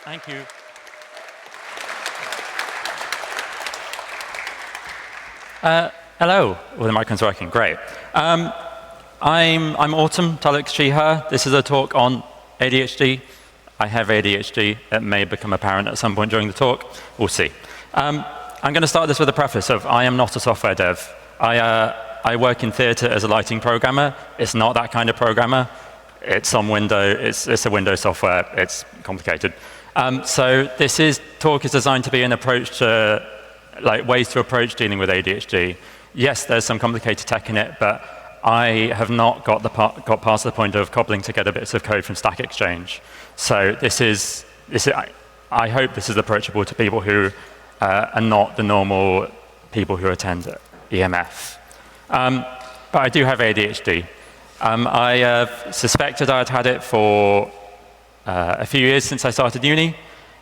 Thank you. Hello. Well, the microphone's working. Great. I'm Autumn, Tulloch, she, her. This is a talk on ADHD. I have ADHD. It may become apparent at some point during the talk. We'll see. I'm going to start this with a preface of I am not a software dev. I work in theatre as a lighting programmer. It's not that kind of programmer. It's on Windows. It's a Windows software. It's complicated. So this talk is designed to be an approach to, like, ways to approach dealing with ADHD. Yes, there's some complicated tech in it, but I have not got past the point of cobbling together bits of code from Stack Exchange. So I hope this is approachable to people who are not the normal people who attend EMF. But I do have ADHD. I suspected I'd had it for a few years since I started uni,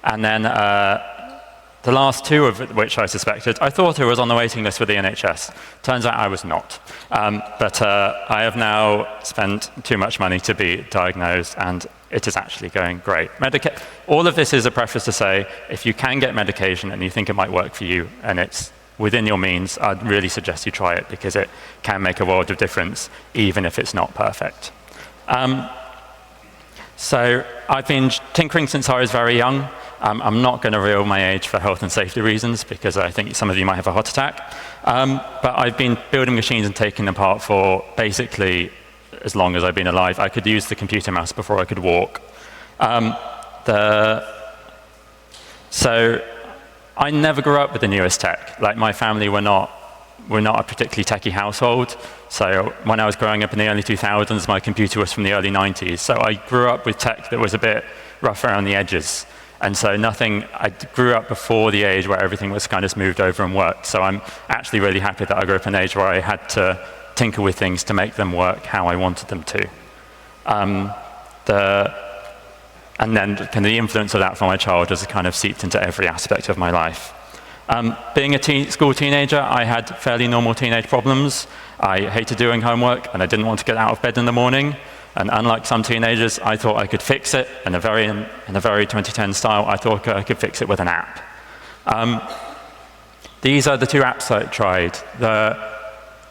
and then the last two of which I suspected, I thought I was on the waiting list with the NHS. Turns out I was not. But I have now spent too much money to be diagnosed, and it is actually going great. All of this is a preface to say, if you can get medication and you think it might work for you, and it's within your means, I'd really suggest you try it, because it can make a world of difference, even if it's not perfect. So I've been tinkering since I was very young. I'm not going to reveal my age for health and safety reasons, because I think some of you might have a heart attack. But I've been building machines and taking them apart for basically as long as I've been alive. I could use the computer mouse before I could walk. So I never grew up with the newest tech. Like, my family were not a particularly techie household. So when I was growing up in the early 2000s, my computer was from the early 90s. So I grew up with tech that was a bit rough around the edges. And so I grew up before the age where everything was kind of smoothed over and worked. So I'm actually really happy that I grew up in an age where I had to tinker with things to make them work how I wanted them to. And then kind of the influence of that from my childhood has kind of seeped into every aspect of my life. Being a school teenager, I had fairly normal teenage problems. I hated doing homework, and I didn't want to get out of bed in the morning. And unlike some teenagers, I thought I could fix it in a very 2010 style. I thought I could fix it with an app. These are the two apps I tried.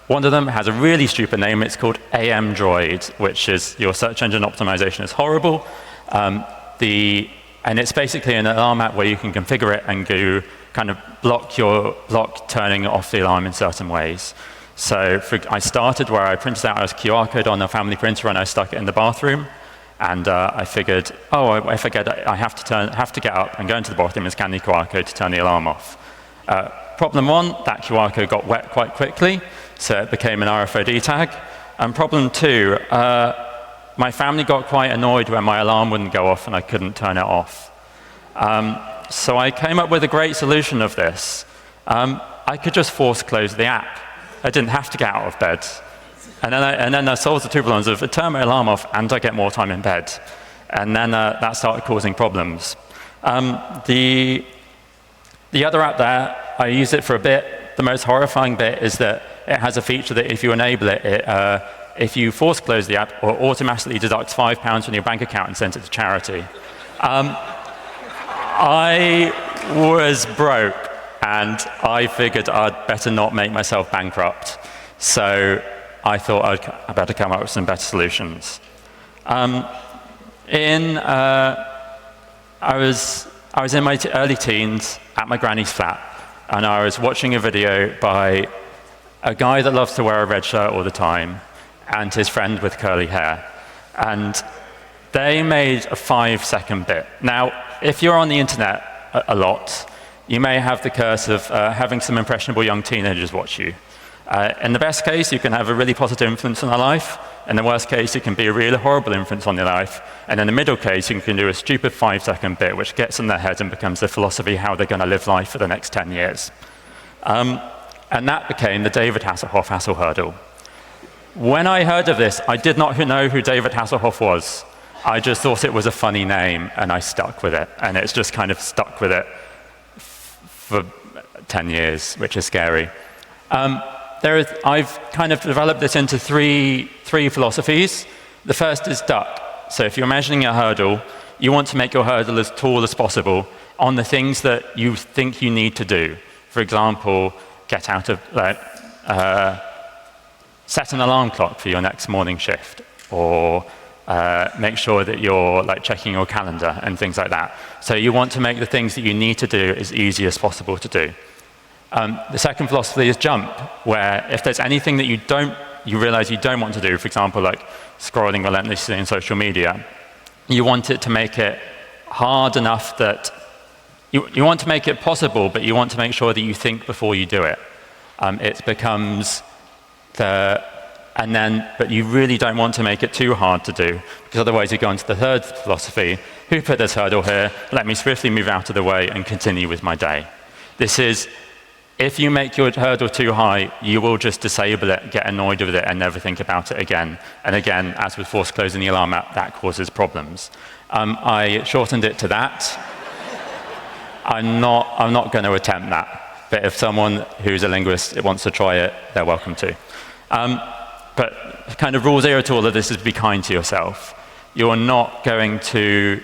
One of them has a really stupid name. It's called AM Droid, which is your search engine optimization is horrible. And it's basically an alarm app where you can configure it and go kind of block turning off the alarm in certain ways. So I started where I printed out a QR code on a family printer and I stuck it in the bathroom. And I figured, I forget I have to get up and go into the bathroom and scan the QR code to turn the alarm off. Problem one, that QR code got wet quite quickly, so it became an RFID tag. And problem two, my family got quite annoyed when my alarm wouldn't go off and I couldn't turn it off. So I came up with a great solution of this. I could just force close the app. I didn't have to get out of bed. And then that solves the two problems of I turn my alarm off and I get more time in bed. And then that started causing problems. The other app there, I used it for a bit. The most horrifying bit is that it has a feature that if you enable it, if you force close the app, it automatically deducts £5 from your bank account and sends it to charity. I was broke, and I figured I'd better not make myself bankrupt. So I thought I'd better come up with some better solutions. I was in my early teens at my granny's flat, and I was watching a video by a guy that loves to wear a red shirt all the time, and his friend with curly hair. And they made a 5-second bit. Now, if you're on the internet a lot, you may have the curse of having some impressionable young teenagers watch you. In the best case, you can have a really positive influence on their life. In the worst case, it can be a really horrible influence on their life. And in the middle case, you can do a stupid 5-second bit, which gets in their head and becomes the philosophy how they're going to live life for the next 10 years. And that became the David Hasselhoff Hassel Hurdle. When I heard of this, I did not know who David Hasselhoff was. I just thought it was a funny name, and I stuck with it. And it's just kind of stuck with it for 10 years, which is scary. I've kind of developed this into three philosophies. The first is duck. So if you're imagining a hurdle, you want to make your hurdle as tall as possible on the things that you think you need to do. For example, get out of, set an alarm clock for your next morning shift, or make sure that you're checking your calendar and things like that. So you want to make the things that you need to do as easy as possible to do. The second philosophy is jump, where if there's anything that you realize you don't want to do, for example, like scrolling relentlessly on social media, you want it to make it hard enough that you want to make it possible, but you want to make sure that you think before you do it. It becomes but you really don't want to make it too hard to do, because otherwise you go into the third philosophy: who put this hurdle here? Let me swiftly move out of the way and continue with my day. This is, if you make your hurdle too high, you will just disable it, get annoyed with it, and never think about it again. And again, as with force closing the alarm app, that causes problems. I shortened it to that. I'm not going to attempt that. But if someone who's a linguist wants to try it, they're welcome to. But kind of rule zero to all of this is be kind to yourself. You're not going to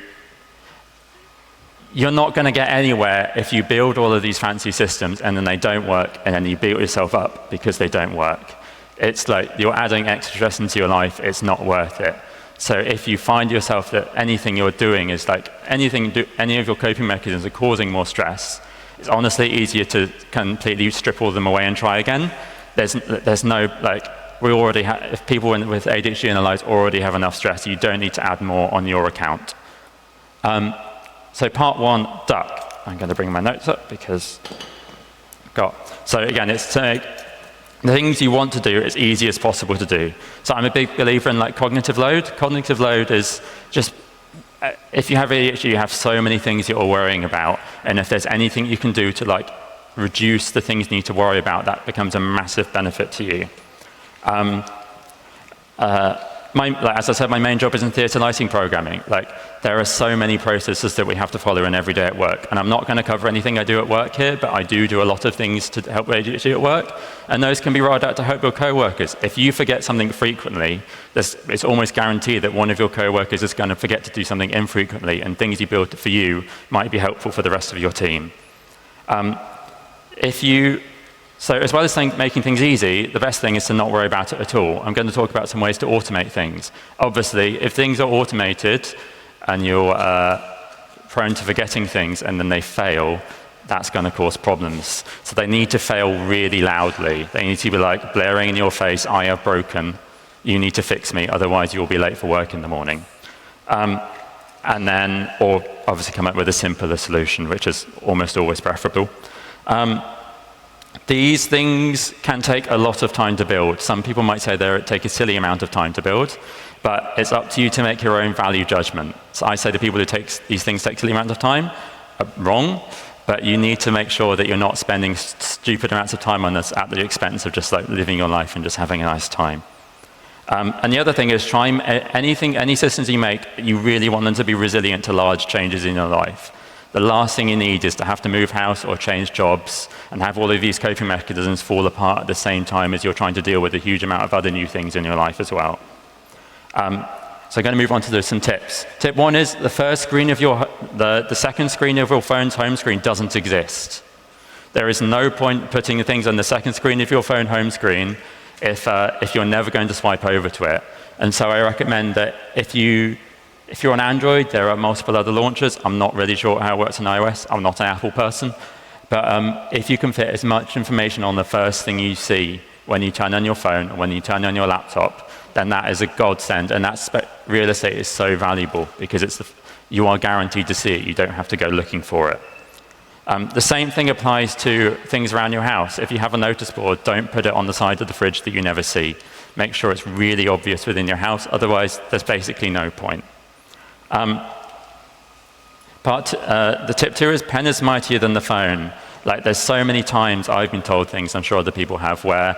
get anywhere if you build all of these fancy systems and then they don't work, and then you beat yourself up because they don't work. It's like you're adding extra stress into your life. It's not worth it. So if you find yourself that anything you're doing is any of your coping mechanisms are causing more stress, it's honestly easier to completely strip all of them away and try again. There's no, we already have, if people with ADHD in their lives already have enough stress, you don't need to add more on your account. So part one, duck. I'm going to bring my notes up because so again, it's to make the things you want to do as easy as possible to do. So I'm a big believer in cognitive load. Cognitive load is just, if you have ADHD, you have so many things you're worrying about, and if there's anything you can do to reduce the things you need to worry about, that becomes a massive benefit to you. As I said, my main job is in theatre lighting programming. There are so many processes that we have to follow in every day at work. And I'm not going to cover anything I do at work here, but I do a lot of things to help ADHD at work. And those can be rolled out to help your co-workers. If you forget something frequently, it's almost guaranteed that one of your co-workers is going to forget to do something infrequently, and things you build for you might be helpful for the rest of your team. So as well as making things easy, the best thing is to not worry about it at all. I'm going to talk about some ways to automate things. Obviously, if things are automated and you're prone to forgetting things and then they fail, that's going to cause problems. So they need to fail really loudly. They need to be blaring in your face, I have broken, you need to fix me, otherwise you'll be late for work in the morning. Or obviously come up with a simpler solution, which is almost always preferable. These things can take a lot of time to build. Some people might say they take a silly amount of time to build, but it's up to you to make your own value judgment. So I say to people who these things take a silly amount of time, wrong, but you need to make sure that you're not spending stupid amounts of time on this at the expense of just living your life and just having a nice time. And the other thing is try any systems you make, you really want them to be resilient to large changes in your life. The last thing you need is to have to move house or change jobs and have all of these coping mechanisms fall apart at the same time as you're trying to deal with a huge amount of other new things in your life as well. So I'm going to move on to some tips. Tip one is the second screen of your phone's home screen doesn't exist. There is no point putting things on the second screen of your phone home screen if you're never going to swipe over to it. And so I recommend that if you're on Android, there are multiple other launchers. I'm not really sure how it works on iOS. I'm not an Apple person. But if you can fit as much information on the first thing you see when you turn on your phone or when you turn on your laptop, then that is a godsend. And real estate is so valuable because you are guaranteed to see it. You don't have to go looking for it. The same thing applies to things around your house. If you have a notice board, don't put it on the side of the fridge that you never see. Make sure it's really obvious within your house. Otherwise, there's basically no point. The tip two is pen is mightier than the phone. There's so many times I've been told things, I'm sure other people have, where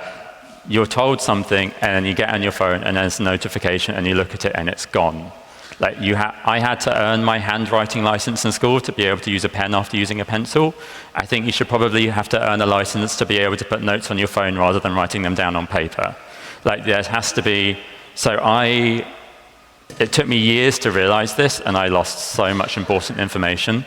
you're told something and then you get on your phone and there's a notification and you look at it and it's gone. I had to earn my handwriting license in school to be able to use a pen after using a pencil. I think you should probably have to earn a license to be able to put notes on your phone rather than writing them down on paper. There has to be, so It took me years to realize this, and I lost so much important information.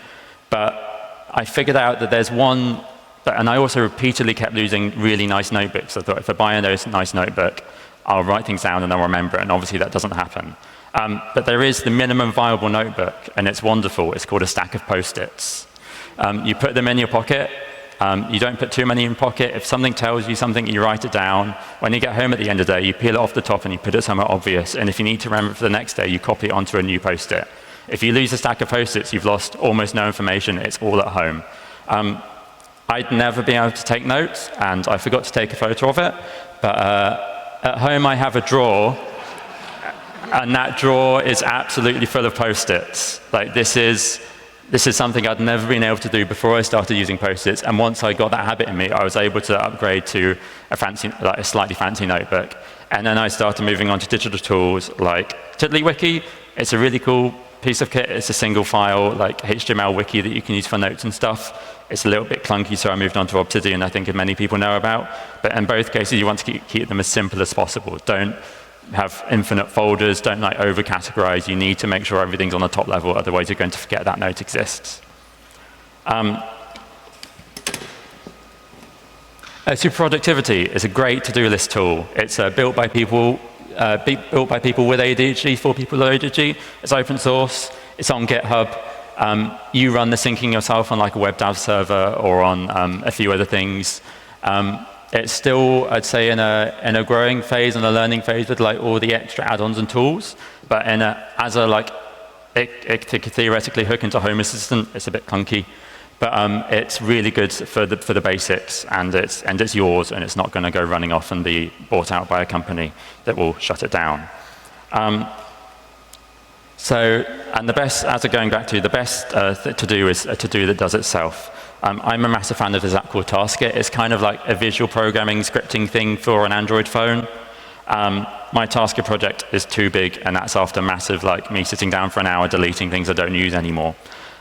But I figured out that there's one, and I also repeatedly kept losing really nice notebooks. I thought, if I buy a nice notebook, I'll write things down and I'll remember it, and obviously that doesn't happen. But there is the minimum viable notebook, and it's wonderful. It's called a stack of Post-its. You put them in your pocket. You don't put too many in your pocket. If something tells you something, you write it down. When you get home at the end of the day, you peel it off the top and you put it somewhere obvious. And if you need to remember it for the next day, you copy it onto a new Post-it. If you lose a stack of Post-its, you've lost almost no information. It's all at home. I'd never been able to take notes, and I forgot to take a photo of it. But at home, I have a drawer, and that drawer is absolutely full of Post-its. Like, this is something I'd never been able to do before I started using Post-its, and once I got that habit in me, I was able to upgrade to a slightly fancy notebook. And then I started moving on to digital tools like TiddlyWiki. It's a really cool piece of kit. It's a single file, like HTML wiki that you can use for notes and stuff. It's a little bit clunky, so I moved on to Obsidian, I think many people know about. But in both cases, you want to keep them as simple as possible. Don't have infinite folders, don't over-categorize. You need to make sure everything's on the top level, otherwise you're going to forget that note exists. Super Productivity is a great to-do list tool. It's built by people with ADHD, for people with ADHD. It's open source. It's on GitHub. You run the syncing yourself on like a web dev server or on a few other things. It's still, I'd say, in a growing phase and a learning phase with like all the extra add-ons and tools. But it could theoretically hook into Home Assistant. It's a bit clunky, but it's really good for the basics, and it's yours, and it's not going to go running off and be bought out by a company that will shut it down. And the best, as I'm going back to, the best to do is a to-do that does itself. I'm a massive fan of this app called Taskit. It's kind of like a visual programming scripting thing for an Android phone. My Taskit project is too big, and that's after massive, like me sitting down for an hour deleting things I don't use anymore.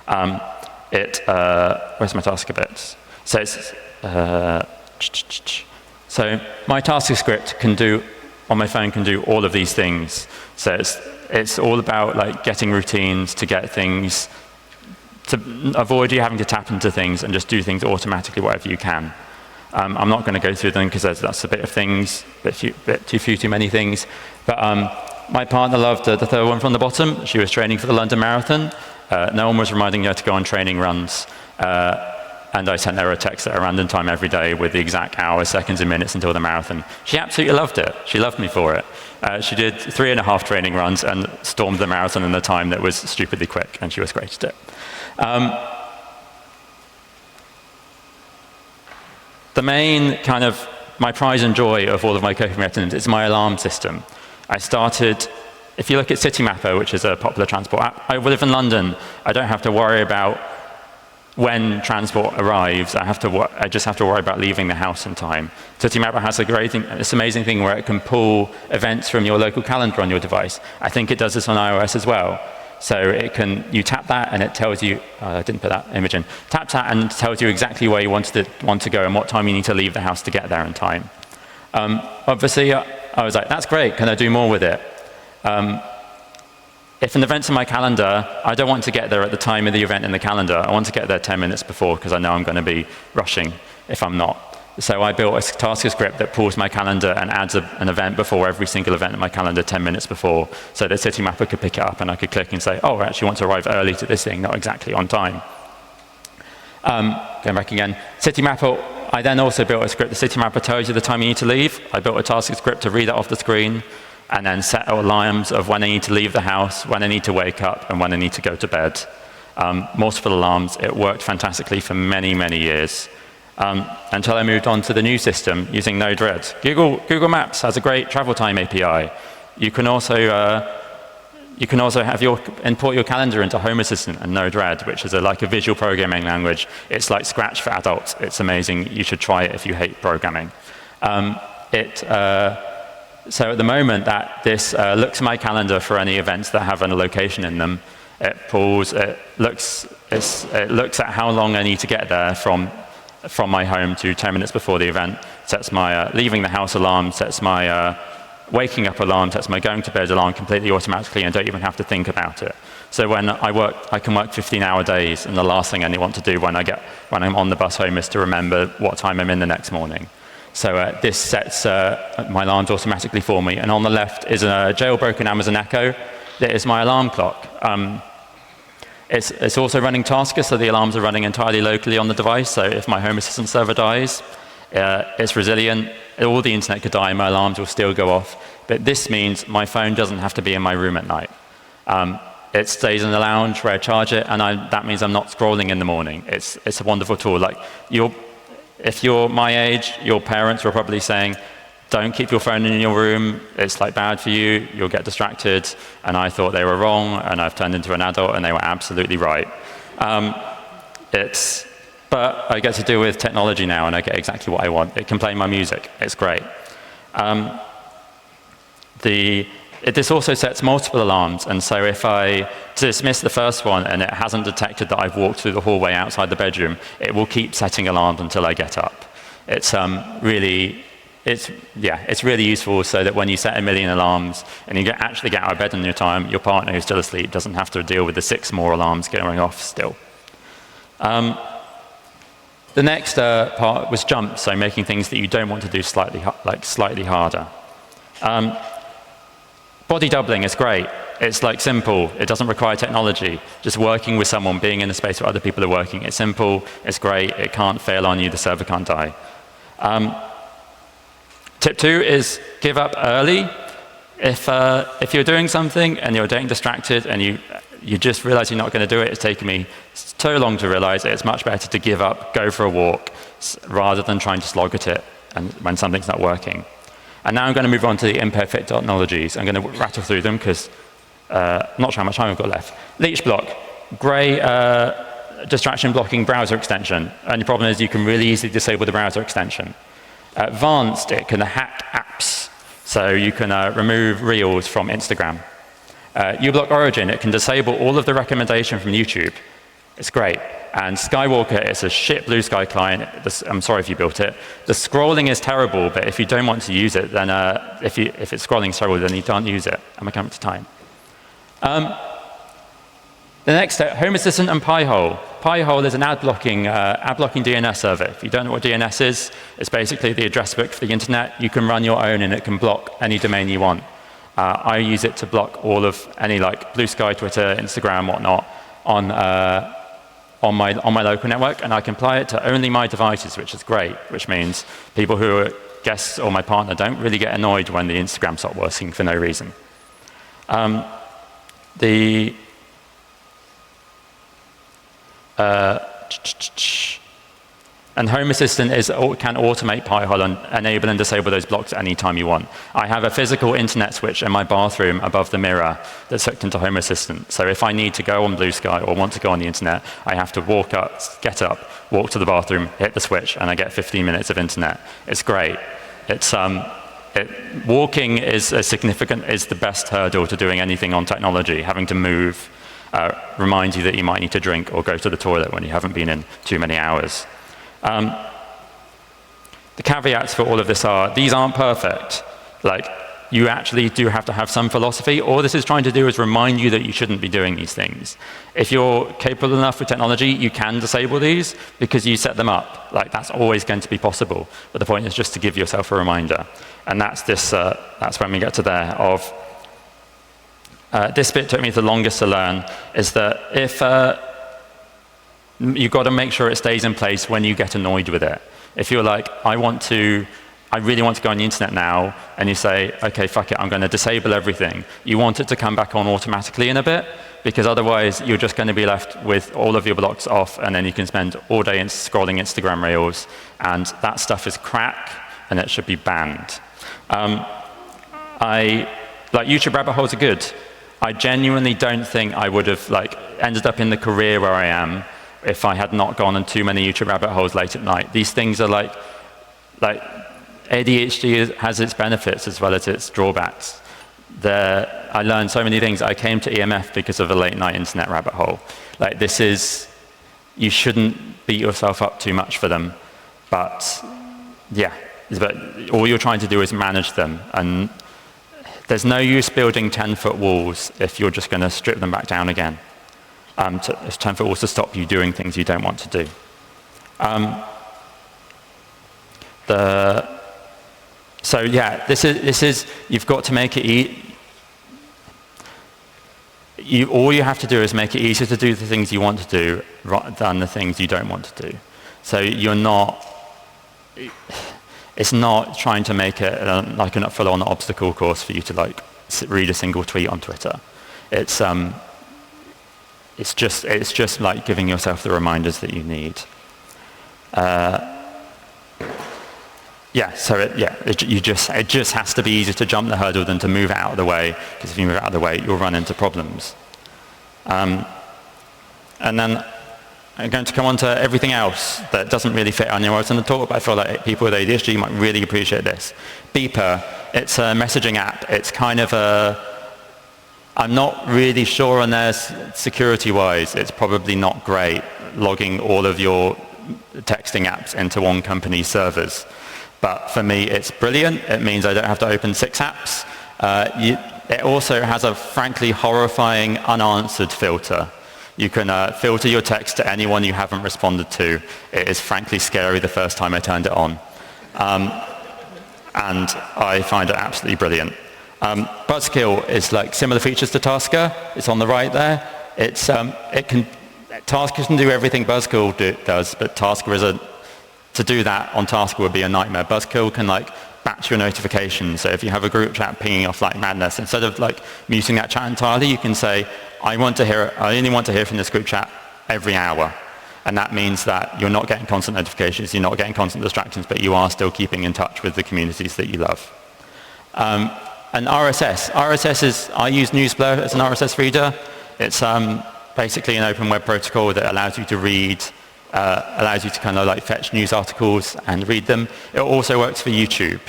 Where's my Taskit bits? So my Taskit script on my phone can do all of these things. So it's all about like getting routines to get things, to avoid you having to tap into things and just do things automatically wherever you can. I'm not going to go through them because that's a bit of things, bit too many things. But my partner loved the third one from the bottom. She was training for the London Marathon. No one was reminding her to go on training runs. And I sent her a text at a random time every day with the exact hours, seconds, and minutes until the marathon. She absolutely loved it. She loved me for it. She did 3.5 training runs and stormed the marathon in a time that was stupidly quick, and she was great at it. The main kind of my pride and joy of all of my coping mechanisms is my alarm system. I started, if you look at Citymapper, which is a popular transport app, I live in London. I don't have to worry about when transport arrives. I just have to worry about leaving the house in time. Citymapper has this amazing thing where it can pull events from your local calendar on your device. I think it does this on iOS as well. So you tap that and it tells you, I didn't put that image in, tap that and it tells you exactly where you want to go and what time you need to leave the house to get there in time. Obviously, I was like, that's great, can I do more with it? If an event's in my calendar, I don't want to get there at the time of the event in the calendar. I want to get there 10 minutes before because I know I'm going to be rushing if I'm not. So I built a Taskit script that pulls my calendar and adds an event before every single event in my calendar 10 minutes before, so that Citymapper could pick it up and I could click and say, oh, I actually want to arrive early to this thing, not exactly on time. Going back again, Citymapper, I then also built a script. The Citymapper tells you the time you need to leave. I built a Taskit script to read that off the screen and then set alarms of when I need to leave the house, when I need to wake up, and when I need to go to bed. Multiple alarms. It worked fantastically for many, many years. Until I moved on to the new system using Node-RED. Google Maps has a great travel time API. You can also import your calendar into Home Assistant and Node-RED, which is like a visual programming language. It's like Scratch for adults. It's amazing. You should try it if you hate programming. So at the moment, this looks at my calendar for any events that have a location in them. It looks at how long I need to get there from my home to 10 minutes before the event, sets my leaving the house alarm, sets my waking up alarm sets my going to bed alarm completely automatically and don't even have to think about it. So when I work, I can work 15-hour days, and the last thing I want to do when I'm on the bus home is to remember what time I'm in the next morning. So this sets my alarms automatically for me. And on the left is a jailbroken Amazon Echo. That is my alarm clock. It's also running Tasker, so the alarms are running entirely locally on the device. So if my Home Assistant server dies, it's resilient. All the internet could die, my alarms will still go off. But this means my phone doesn't have to be in my room at night. It stays in the lounge where I charge it, and that means I'm not scrolling in the morning. It's a wonderful tool. Like if you're my age, your parents were probably saying, don't keep your phone in your room, it's like bad for you, you'll get distracted. And I thought they were wrong, and I've turned into an adult, and they were absolutely right. But I get to deal with technology now, and I get exactly what I want. It can play my music, it's great. This also sets multiple alarms, and so if I dismiss the first one and it hasn't detected that I've walked through the hallway outside the bedroom, it will keep setting alarms until I get up. It's really useful so that when you set 1 million alarms and you actually get out of bed in your time, your partner who's still asleep doesn't have to deal with the 6 more alarms going off still. The next part was jump, so making things that you don't want to do slightly harder. Body doubling is great. It's like simple. It doesn't require technology. Just working with someone, being in a space where other people are working. It's simple. It's great. It can't fail on you. The server can't die. Tip 2 is give up early. If you're doing something and you're getting distracted and you just realize you're not going to do it, it's taken me so long to realize it. It's much better to give up, go for a walk, rather than trying to slog at it when something's not working. And now I'm going to move on to the imperfect technologies. I'm going to rattle through them because I'm not sure how much time I've got left. Leech block, grey distraction blocking browser extension. Only problem is you can really easily disable the browser extension. Advanced, it can hack apps. So you can remove Reels from Instagram. uBlock Origin, it can disable all of the recommendation from YouTube. It's great. And Skywalker, it's a shit Blue Sky client. I'm sorry if you built it. The scrolling is terrible, but if you don't want to use it, then if it's scrolling terrible, then you can't use it. And we're coming to time. The next step, Home Assistant and Pi-hole. Pi-hole is an ad-blocking DNS server. If you don't know what DNS is, it's basically the address book for the internet. You can run your own, and it can block any domain you want. I use it to block all of any like Blue Sky, Twitter, Instagram, whatnot on my local network, and I can apply it to only my devices, which is great, which means people who are guests or my partner don't really get annoyed when the Instagram stops working for no reason. And Home Assistant can automate Pi-hole and enable and disable those blocks at any time you want. I have a physical internet switch in my bathroom above the mirror that's hooked into Home Assistant. So if I need to go on Blue Sky or want to go on the internet, I have to get up, walk to the bathroom, hit the switch, and I get 15 minutes of internet. It's great. Walking is the best hurdle to doing anything on technology. Having to move reminds you that you might need to drink or go to the toilet when you haven't been in too many hours. The caveats for all of this are, these aren't perfect. Like, you actually do have to have some philosophy. All this is trying to do is remind you that you shouldn't be doing these things. If you're capable enough with technology, you can disable these because you set them up. Like, that's always going to be possible. But the point is just to give yourself a reminder. And that's when we get to there of, this bit took me the longest to learn, is that if, you've got to make sure it stays in place when you get annoyed with it. If you're like, I really want to go on the internet now, and you say, okay, fuck it, I'm going to disable everything. You want it to come back on automatically in a bit, because otherwise you're just going to be left with all of your blocks off, and then you can spend all day scrolling Instagram Reels, and that stuff is crack, and it should be banned. YouTube rabbit holes are good. I genuinely don't think I would have ended up in the career where I am if I had not gone on too many YouTube rabbit holes late at night. These things are like ADHD has its benefits as well as its drawbacks. I learned so many things. I came to EMF because of a late night internet rabbit hole. You shouldn't beat yourself up too much for them, but all you're trying to do is manage them. And There's no use building 10-foot walls if you're just going to strip them back down again. It's 10-foot walls to stop you doing things you don't want to do. So yeah, this is you've got to make it all you have to do is make it easier to do the things you want to do rather than the things you don't want to do. So it's not trying to make it like a full-on obstacle course for you to like read a single tweet on Twitter. It's just like giving yourself the reminders that you need. It just has to be easier to jump the hurdle than to move it out of the way, because if you move it out of the way, you'll run into problems. And then I'm going to come on to everything else that doesn't really fit on your words in the talk, but I feel like people with ADHD might really appreciate this. Beeper, it's a messaging app. It's kind of I'm not really sure on there security-wise. It's probably not great logging all of your texting apps into one company's servers. But for me, it's brilliant. It means I don't have to open 6 apps. It also has a frankly horrifying unanswered filter. You can filter your text to anyone you haven't responded to. It is frankly scary the first time I turned it on. And I find it absolutely brilliant. Buzzkill is like similar features to Tasker. It's on the right there. Tasker can do everything Buzzkill does, but Tasker to do that on Tasker would be a nightmare. Buzzkill can like batch your notifications. So if you have a group chat pinging off like madness, instead of like muting that chat entirely, you can say, I only want to hear from this group chat every hour. And that means that you're not getting constant notifications, you're not getting constant distractions, but you are still keeping in touch with the communities that you love. And RSS. I use NewsBlur as an RSS reader. It's basically an open web protocol that allows you to read, allows you to kind of like fetch news articles and read them. It also works for YouTube.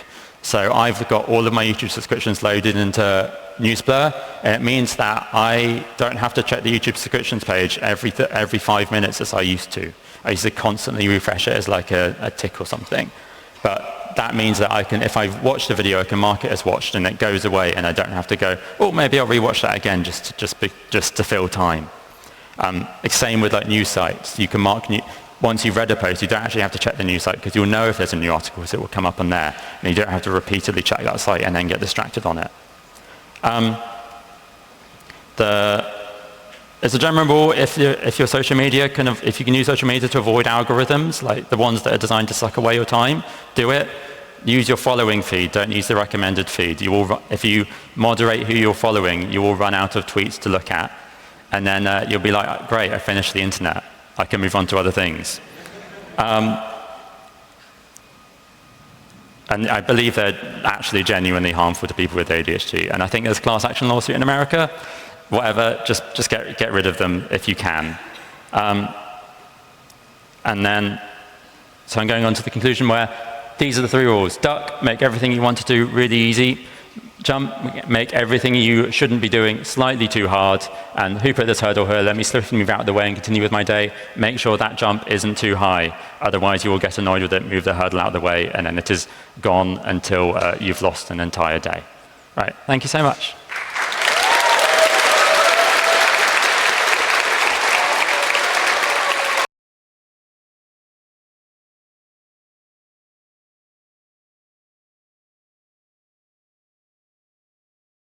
So I've got all of my YouTube subscriptions loaded into NewsBlur, and it means that I don't have to check the YouTube subscriptions page every 5 minutes as I used to. I used to constantly refresh it as like a tick or something. But that means that I can, if I've watched a video, I can mark it as watched, and it goes away, and I don't have to go, oh, maybe I'll rewatch that again just to fill time. Same with like news sites. You can mark once you've read a post, you don't actually have to check the news site because you'll know if there's a new article, so it will come up on there, and you don't have to repeatedly check that site and then get distracted on it. As a general rule, if your social media if you can use social media to avoid algorithms, like the ones that are designed to suck away your time, do it. Use your following feed, don't use the recommended feed. If you moderate who you're following, you will run out of tweets to look at. And then you'll be like, great, I finished the internet. I can move on to other things. And I believe they're actually genuinely harmful to people with ADHD. And I think there's a class action lawsuit in America. Whatever, just get rid of them if you can. And then, so I'm going on to the conclusion where these are the 3 rules. Duck, make everything you want to do really easy. Jump, make everything you shouldn't be doing slightly too hard. And who put this hurdle here? Let me swiftly move out of the way and continue with my day. Make sure that jump isn't too high. Otherwise, you will get annoyed with it, move the hurdle out of the way, and then it is gone until you've lost an entire day. Right, thank you so much.